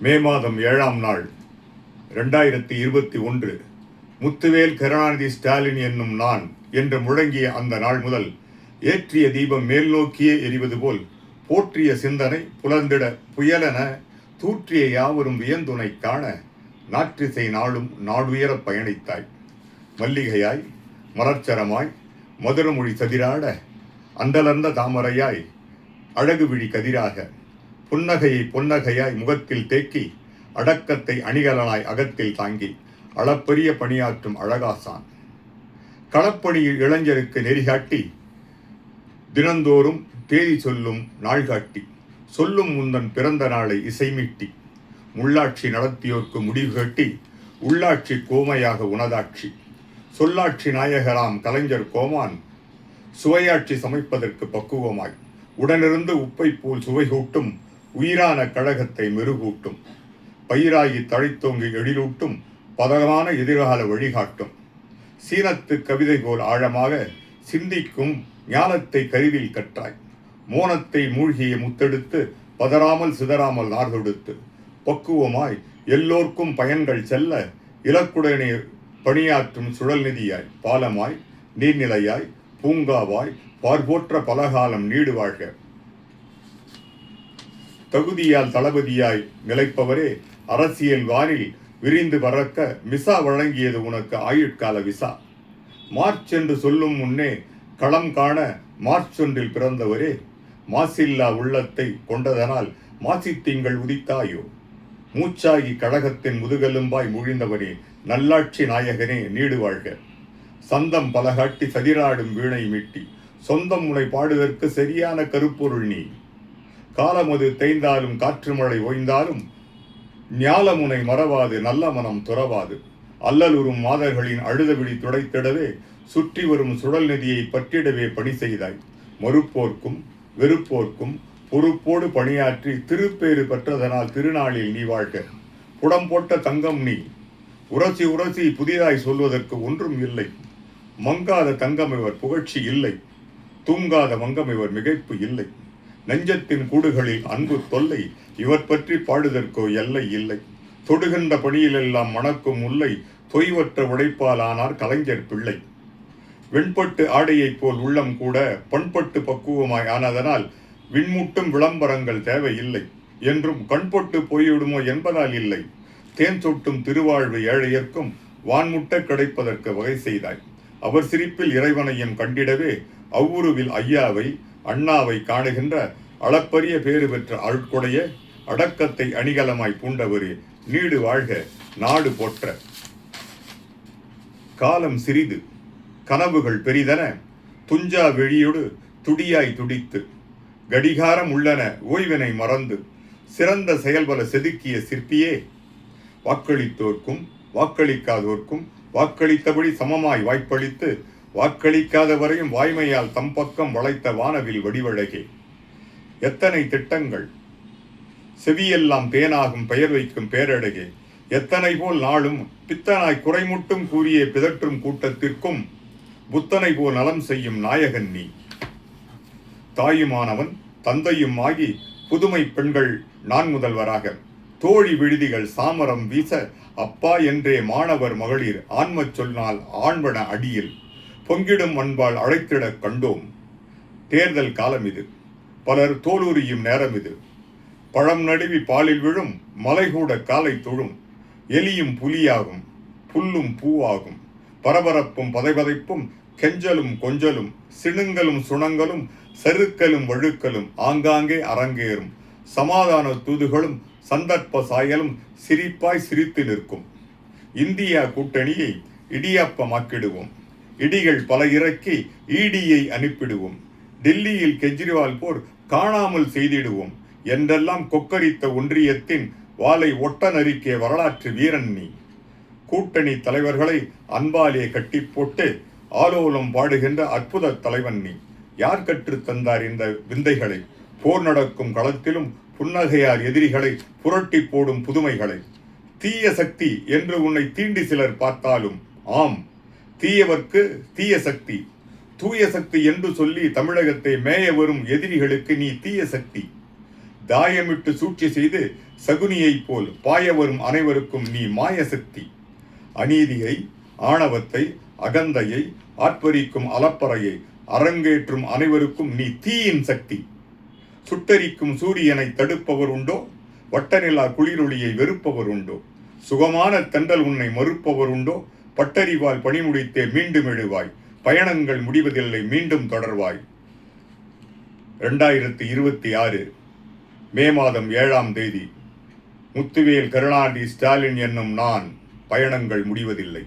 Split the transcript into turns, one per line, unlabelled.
மே மாதம் 7ஆம் நாள் 2021 முத்துவேல் கருணாநிதி ஸ்டாலின் என்னும் நான் என்று முழங்கிய அந்த நாள் முதல் ஏற்றிய தீபம் மேல் நோக்கியே எரிவது போல் போற்றிய சிந்தனை புலர்ந்திட புயலென தூற்றிய யாவரும் வியந்துனை காண நாற்றிசை நாளும் நாடுயர பயணித்தாய். மல்லிகையாய் மலர்ச்சரமாய் மதுரமொழி சதிராட அண்டலர்ந்த தாமரையாய் அழகு விழி கதிராக புன்னகையை பொன்னகையாய் முகத்தில் தேக்கி அடக்கத்தை அணிகலனாய் அகத்தில் தாங்கி அளப்பரிய பணியாற்றும் அழகாசான். களப்பணியில் இளைஞருக்கு நெறிகாட்டி தினந்தோறும் தேதி சொல்லும் நாள் காட்டி சொல்லும் முந்தன் பிறந்த நாளை இசைமீட்டி முள்ளாட்சி நடத்தியோர்க்கு முடிவு கட்டி உள்ளாட்சி கோமையாக உனதாட்சி சொல்லாட்சி நாயகராம் கலைஞர் கோமான் சுவையாட்சி சமைப்பதற்கு பக்குவமாய் உடனிருந்து உப்பை போல் சுவை கூட்டும் உயிரான கழகத்தை மெருகூட்டும் பயிராகி தழைத்தோங்கி எழிலூட்டும் பதமான எதிர்கால வழிகாட்டும் சீனத்து கவிதை போல் ஆழமாக சிந்திக்கும் ஞானத்தை கருவில் கற்றாய் மோனத்தை மூழ்கிய முத்தெடுத்து பதறாமல் சிதறாமல் நார்தொடுத்து பக்குவமாய் எல்லோர்க்கும் பயன்கள் செல்ல இலக்குடனே பணியாற்றும் சுழல் நிதியாய் பாலமாய் நீர்நிலையாய் பூங்காவாய் பார்போற்ற பலகாலம் நீடு வாழ்க. தகுதியால் தளபதியாய் நிலைப்பவரே அரசியல் வானில் விரிந்து பறக்க மிசா வழங்கியது உனக்கு ஆயுட்கால விசா. மார்ச் என்று சொல்லும் முன்னே களம் காண மார்ச் ஒன்றில் பிறந்தவரே மாசில்லா உள்ளத்தை கொண்டதனால் மாசித்திங்கள் உதித்தாயோ. மூச்சாகி கழகத்தின் முதுகெலும்பாய் முழிந்தவனே நல்லாட்சி நாயகனே நீடு வாழ்க. சந்தம் பலகாட்டி சதிராடும் வீணை மீட்டி சொந்தம் முனை பாடுவதற்கு சரியான கருப்பொருள் நீ. காலமது தேய்ந்தாலும் காற்று மழை ஓய்ந்தாலும் ஞாலமுனை மறவாது நல்ல மனம் துறவாது அல்லலுறும் மாதர்களின் அழுதவிழி துடைத்திடவே சுற்றி வரும் சுழல் நிதியை பற்றிடவே பணி செய்தாய். மறுப்போர்க்கும் வெறுப்போர்க்கும் பொறுப்போடு பணியாற்றி திருப்பேறு பெற்றதனால் திருநாளில் நீ வாழ்க. புடம் போட்ட தங்கம் நீ உரசி உரசி புதிதாய் சொல்வதற்கு ஒன்றும் இல்லை. மங்காத தங்கம் இவர் புகழ்ச்சி இல்லை, தூங்காத மங்கம் இவர் மிகைப்பு இல்லை. நெஞ்சத்தின் கூடுகளில் அன்பு தொல்லை இவர் பற்றி பாடுதற்கோ எல்லை இல்லை. தொடுகின்ற பணியிலெல்லாம் மணக்கும் முல்லை தொய்வற்ற உழைப்பால் ஆனார் கலைஞர் பிள்ளை. வெண்பட்டு ஆடையைப் போல் உள்ளம் கூட பண்பட்டு பக்குவமாய் ஆனதனால் விண்முட்டும் விளம்பரங்கள் தேவையில்லை என்றும் கண்பொட்டு போய்விடுமோ என்பதால் இல்லை. தேன் சொட்டும் திருவாழ்வு ஏழையர்க்கும் வான்முட்ட கிடைப்பதற்கு வகை செய்தாய். அவர் சிரிப்பில் இறைவனையும் கண்டிடவே அவ்வுருவில் ஐயாவை அண்ணாவை காணுகின்ற அளப்பரிய பேறு பெற்ற அருட்கொடைய அடக்கத்தை அணிகலமாய் பூண்டவரே நீடு வாழ்க நாடு போற்ற. காலம் சிறிது கனவுகள் பெரிதன துஞ்சா வெளியோடு துடியாய் துடித்து கடிகாரம் உள்ளன ஓய்வினை மறந்து சிறந்த செயல்பல செதுக்கிய சிற்பியே வாக்களித்தோர்க்கும் வாக்களிக்காதோர்க்கும் வாக்களித்தபடி சமமாய் வாய்ப்பளித்து வாக்களிக்காதவரையும் வாய்மையால் தம் பக்கம் வளைத்த வானவில் வடிவழகே. எத்தனை திட்டங்கள் செவியெல்லாம் தேனாகும் பெயர் வைக்கும் பேரழகே. எத்தனை போல் நாளும் பித்தனாய் குறைமுட்டும் கூறிய பிதற்றும் கூட்டத்திற்கும் புத்தனை போல் நலம் செய்யும் நாயகன் நீ. தாயுமானவன் தந்தையும் ஆகி புதுமை பெண்கள் நான் முதல்வராக தோழி விடுதிகள் சாமரம் வீச அப்பா என்றே மாணவர் மகளிர் ஆன்ம சொன்னால் ஆண்பன அடியில் பொங்கிடும் அன்பால் அழைத்திட கண்டோம். தேர்தல் காலம் இது, பலர் தோலுரியும் நேரம் இது. பழம் நடுவி பாலில் விழும் மலைகூட காலை தொழும். எலியும் புலியாகும் புல்லும் பூவாகும் பரபரப்பும் பதைபதைப்பும் கெஞ்சலும் கொஞ்சலும் சிணுங்கலும் சுணங்களும் செருக்கலும் வழுக்கலும் ஆங்காங்கே அரங்கேறும். சமாதான தூதுகளும் சந்தர்ப்ப சாயலும் சிரிப்பாய் சிரித்து நிற்கும். இந்தியா கூட்டணியை இடியாப்பமாக்கிடுவோம். இடிகள் பல இறக்கி ஈடியை அனுப்பிடுவோம். டெல்லியில் கெஜ்ரிவால் போர் காணாமல் செய்திடுவோம் என்றெல்லாம் கொக்கரித்த ஒன்றியத்தின் வாளை ஒட்ட நறுக்கிய வரலாற்று வீரன் நீ. கூட்டணி தலைவர்களை அன்பாலே கட்டி போட்டு ஆலோலம் பாடுகின்ற அற்புத தலைவன் நீ. யார் கற்றுத் தந்தார் இந்த விந்தைகளை? போர் நடக்கும் களத்திலும் புன்னகையார் எதிரிகளை புரட்டி போடும் புதுமைகளை. தீய சக்தி என்று உன்னை தீண்டி சிலர் பார்த்தாலும் ஆம், தீயவர்க்கு தீய சக்தி. தூய சக்தி என்று சொல்லி தமிழகத்தை மேய வரும் எதிரிகளுக்கு நீ தீய சக்தி. தாயமிட்டு சூழ்ச்சி செய்து சகுனியைப் போல் பாய வரும் அனைவருக்கும் நீ மாயசக்தி. அநீதியை, ஆணவத்தை, அகந்தையை, ஆர்ப்பரிக்கும் அலப்பறையை அரங்கேற்றும் அனைவருக்கும் நீ தீயின் சக்தி. சுட்டரிக்கும் சூரியனை தடுப்பவர் உண்டோ? வட்டநிலா குளிரொளியை வெறுப்பவர் உண்டோ? சுகமான தென்றல் உன்னை மறுப்பவர் உண்டோ? பட்டறிவால் பணிமுடித்தே மீண்டும் எழுவாய். பயணங்கள் முடிவதில்லை, மீண்டும் தொடர்வாய். 2026 மே மாதம் 7ஆம் தேதி. முத்துவேல் கருணாநிதி ஸ்டாலின் என்னும் நான். பயணங்கள் முடிவதில்லை.